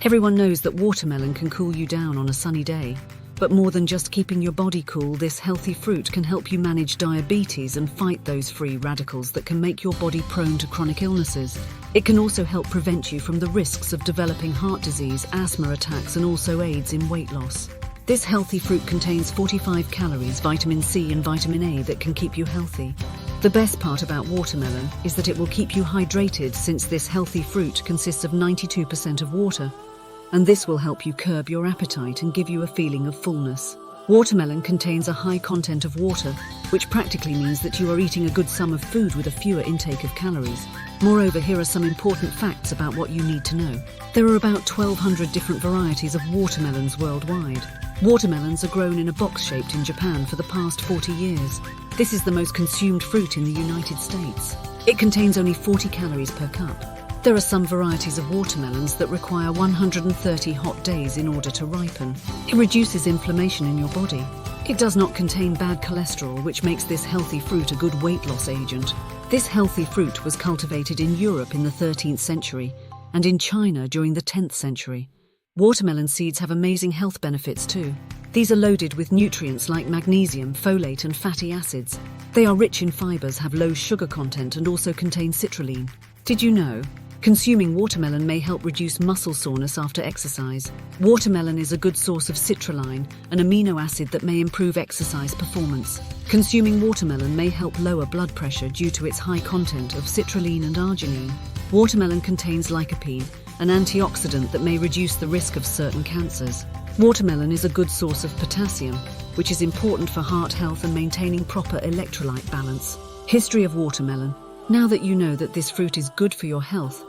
Everyone knows that watermelon can cool you down on a sunny day. But more than just keeping your body cool, this healthy fruit can help you manage diabetes and fight those free radicals that can make your body prone to chronic illnesses. It can also help prevent you from the risks of developing heart disease, asthma attacks, and also aids in weight loss. This healthy fruit contains 45 calories, vitamin C and vitamin A that can keep you healthy. The best part about watermelon is that it will keep you hydrated, since this healthy fruit consists of 92% of water. And this will help you curb your appetite and give you a feeling of fullness. Watermelon contains a high content of water, which practically means that you are eating a good sum of food with a fewer intake of calories. Moreover, here are some important facts about what you need to know. There are about 1,200 different varieties of watermelons worldwide. Watermelons are grown in a box shaped in Japan for the past 40 years. This is the most consumed fruit in the United States. It contains only 40 calories per cup. There are some varieties of watermelons that require 130 hot days in order to ripen. It reduces inflammation in your body. It does not contain bad cholesterol, which makes this healthy fruit a good weight loss agent. This healthy fruit was cultivated in Europe in the 13th century and in China during the 10th century. Watermelon seeds have amazing health benefits too. These are loaded with nutrients like magnesium, folate and fatty acids. They are rich in fibers, have low sugar content and also contain citrulline. Did you know? Consuming watermelon may help reduce muscle soreness after exercise. Watermelon is a good source of citrulline, an amino acid that may improve exercise performance. Consuming watermelon may help lower blood pressure due to its high content of citrulline and arginine. Watermelon contains lycopene, an antioxidant that may reduce the risk of certain cancers. Watermelon is a good source of potassium, which is important for heart health and maintaining proper electrolyte balance. History of watermelon. Now that you know that this fruit is good for your health,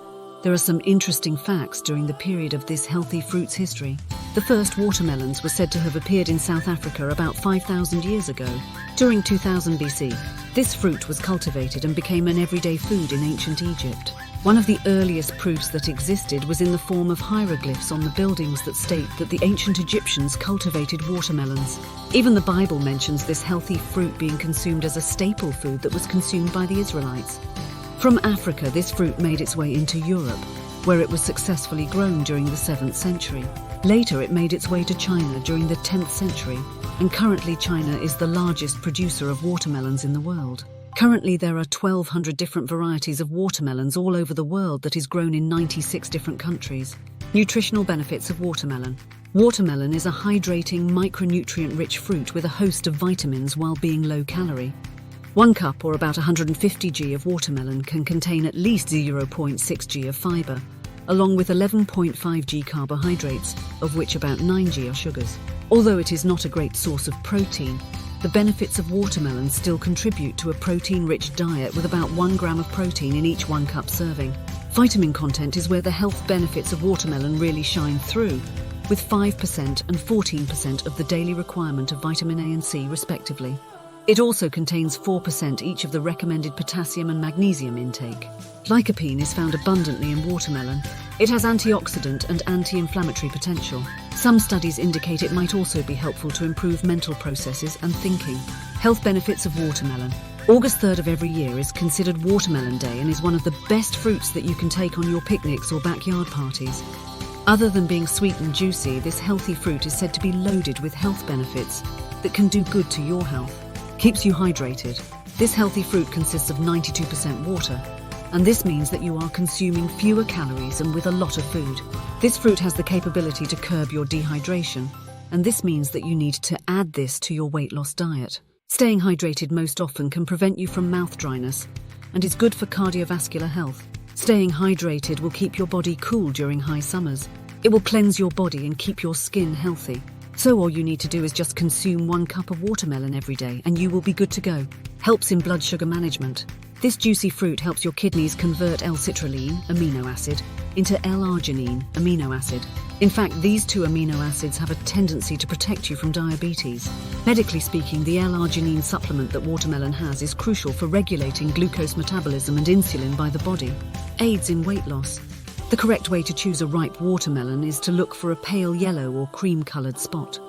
there are some interesting facts during the period of this healthy fruit's history. The first watermelons were said to have appeared in South Africa about 5,000 years ago. During 2000 BC, this fruit was cultivated and became an everyday food in ancient Egypt. One of the earliest proofs that existed was in the form of hieroglyphs on the buildings that state that the ancient Egyptians cultivated watermelons. Even the Bible mentions this healthy fruit being consumed as a staple food that was consumed by the Israelites. From Africa, this fruit made its way into Europe, where it was successfully grown during the 7th century. Later, it made its way to China during the 10th century, and currently China is the largest producer of watermelons in the world. Currently, there are 1,200 different varieties of watermelons all over the world that is grown in 96 different countries. Nutritional benefits of watermelon. Watermelon is a hydrating, micronutrient-rich fruit with a host of vitamins while being low-calorie. 1 cup, or about 150 g of watermelon, can contain at least 0.6 g of fiber, along with 11.5 g carbohydrates, of which about 9 g are sugars. Although it is not a great source of protein, the benefits of watermelon still contribute to a protein-rich diet with about 1 gram of protein in each 1 cup serving. Vitamin content is where the health benefits of watermelon really shine through, with 5% and 14% of the daily requirement of vitamin A and C respectively. It also contains 4% each of the recommended potassium and magnesium intake. Lycopene is found abundantly in watermelon. It has antioxidant and anti-inflammatory potential. Some studies indicate it might also be helpful to improve mental processes and thinking. Health benefits of watermelon. August 3rd of every year is considered Watermelon Day and is one of the best fruits that you can take on your picnics or backyard parties. Other than being sweet and juicy, this healthy fruit is said to be loaded with health benefits that can do good to your health. Keeps you hydrated. This healthy fruit consists of 92% water, and this means that you are consuming fewer calories and with a lot of food. This fruit has the capability to curb your dehydration, and this means that you need to add this to your weight loss diet. Staying hydrated most often can prevent you from mouth dryness and is good for cardiovascular health. Staying hydrated will keep your body cool during high summers. It will cleanse your body and keep your skin healthy. So all you need to do is just consume 1 cup of watermelon every day and you will be good to go. Helps in blood sugar management. This juicy fruit helps your kidneys convert L-citrulline, amino acid, into L-arginine, amino acid. In fact, these 2 amino acids have a tendency to protect you from diabetes. Medically speaking, the L-arginine supplement that watermelon has is crucial for regulating glucose metabolism and insulin by the body. Aids in weight loss. The correct way to choose a ripe watermelon is to look for a pale yellow or cream-coloured spot.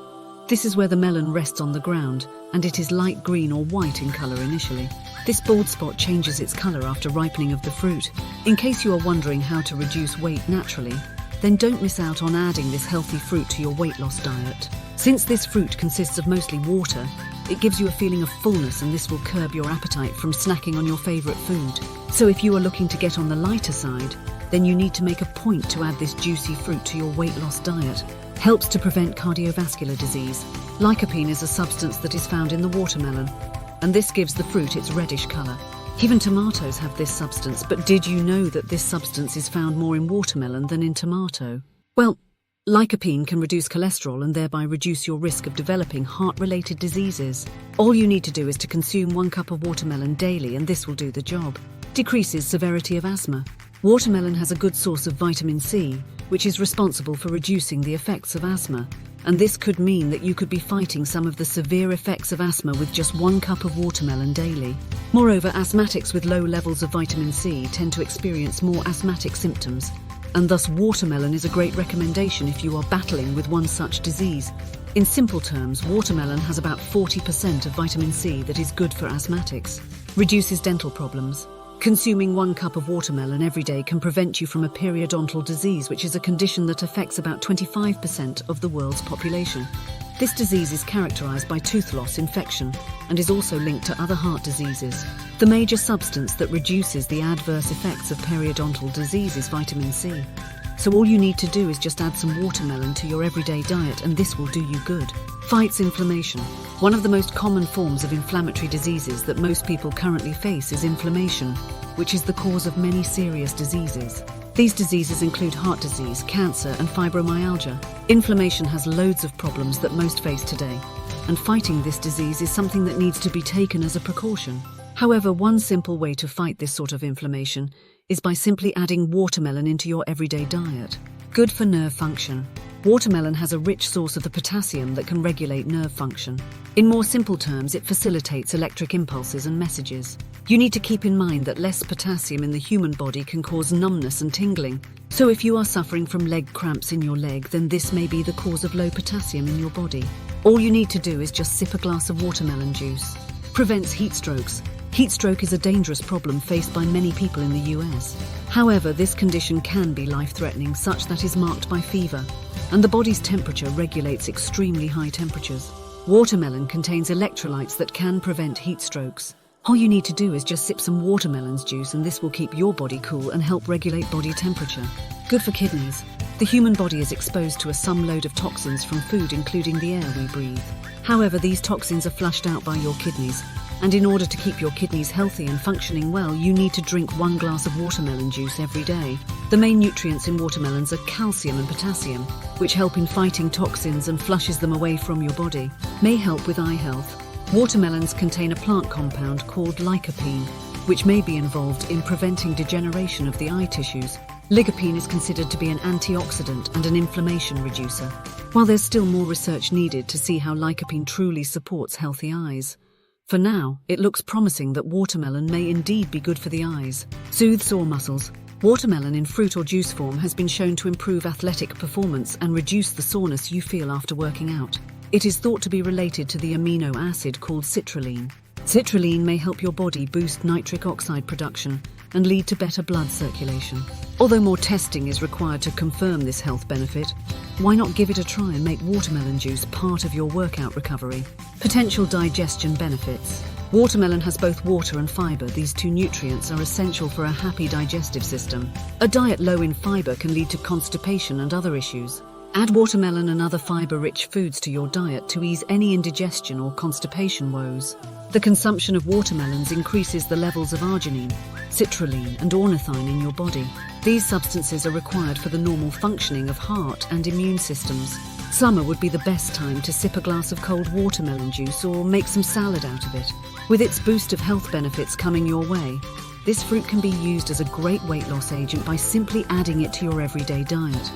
This is where the melon rests on the ground, and it is light green or white in colour initially. This bald spot changes its colour after ripening of the fruit. In case you are wondering how to reduce weight naturally, then don't miss out on adding this healthy fruit to your weight loss diet. Since this fruit consists of mostly water, it gives you a feeling of fullness, and this will curb your appetite from snacking on your favorite food. So if you are looking to get on the lighter side, then you need to make a point to add this juicy fruit to your weight loss diet. Helps to prevent cardiovascular disease. Lycopene is a substance that is found in the watermelon, and this gives the fruit its reddish color. Even tomatoes have this substance, but did you know that this substance is found more in watermelon than in tomato? Well, lycopene can reduce cholesterol and thereby reduce your risk of developing heart-related diseases. All you need to do is to consume 1 cup of watermelon daily, and this will do the job. Decreases severity of asthma. Watermelon has a good source of vitamin C, which is responsible for reducing the effects of asthma. And this could mean that you could be fighting some of the severe effects of asthma with just 1 cup of watermelon daily. Moreover, asthmatics with low levels of vitamin C tend to experience more asthmatic symptoms, and thus watermelon is a great recommendation if you are battling with one such disease. In simple terms, watermelon has about 40% of vitamin C that is good for asthmatics. Reduces dental problems. Consuming 1 cup of watermelon every day can prevent you from a periodontal disease, which is a condition that affects about 25% of the world's population. This disease is characterized by tooth loss, infection, and is also linked to other heart diseases. The major substance that reduces the adverse effects of periodontal disease is vitamin C. So all you need to do is just add some watermelon to your everyday diet, and this will do you good. Fights inflammation. One of the most common forms of inflammatory diseases that most people currently face is inflammation, which is the cause of many serious diseases. These diseases include heart disease, cancer, and fibromyalgia. Inflammation has loads of problems that most face today, and fighting this disease is something that needs to be taken as a precaution. However, one simple way to fight this sort of inflammation is by simply adding watermelon into your everyday diet. Good for nerve function. Watermelon has a rich source of the potassium that can regulate nerve function. In more simple terms, it facilitates electric impulses and messages. You need to keep in mind that less potassium in the human body can cause numbness and tingling. So if you are suffering from leg cramps in your leg, then this may be the cause of low potassium in your body. All you need to do is just sip a glass of watermelon juice. Prevents heat strokes. Heat stroke is a dangerous problem faced by many people in the US. However, this condition can be life-threatening, such that is marked by fever, and the body's temperature regulates extremely high temperatures. Watermelon contains electrolytes that can prevent heat strokes. All you need to do is just sip some watermelon's juice, and this will keep your body cool and help regulate body temperature. Good for kidneys. The human body is exposed to a sum load of toxins from food, including the air we breathe. However, these toxins are flushed out by your kidneys, and in order to keep your kidneys healthy and functioning well, you need to drink 1 glass of watermelon juice every day. The main nutrients in watermelons are calcium and potassium, which help in fighting toxins and flushes them away from your body. May help with eye health. Watermelons contain a plant compound called lycopene, which may be involved in preventing degeneration of the eye tissues. Lycopene is considered to be an antioxidant and an inflammation reducer. While there's still more research needed to see how lycopene truly supports healthy eyes, for now, it looks promising that watermelon may indeed be good for the eyes. Soothe sore muscles. Watermelon in fruit or juice form has been shown to improve athletic performance and reduce the soreness you feel after working out. It is thought to be related to the amino acid called citrulline. Citrulline may help your body boost nitric oxide production and lead to better blood circulation. Although more testing is required to confirm this health benefit, why not give it a try and make watermelon juice part of your workout recovery? Potential digestion benefits. Watermelon has both water and fiber. These two nutrients are essential for a happy digestive system. A diet low in fiber can lead to constipation and other issues. Add watermelon and other fiber-rich foods to your diet to ease any indigestion or constipation woes. The consumption of watermelons increases the levels of arginine, citrulline, and ornithine in your body. These substances are required for the normal functioning of heart and immune systems. Summer would be the best time to sip a glass of cold watermelon juice or make some salad out of it. With its boost of health benefits coming your way, this fruit can be used as a great weight loss agent by simply adding it to your everyday diet.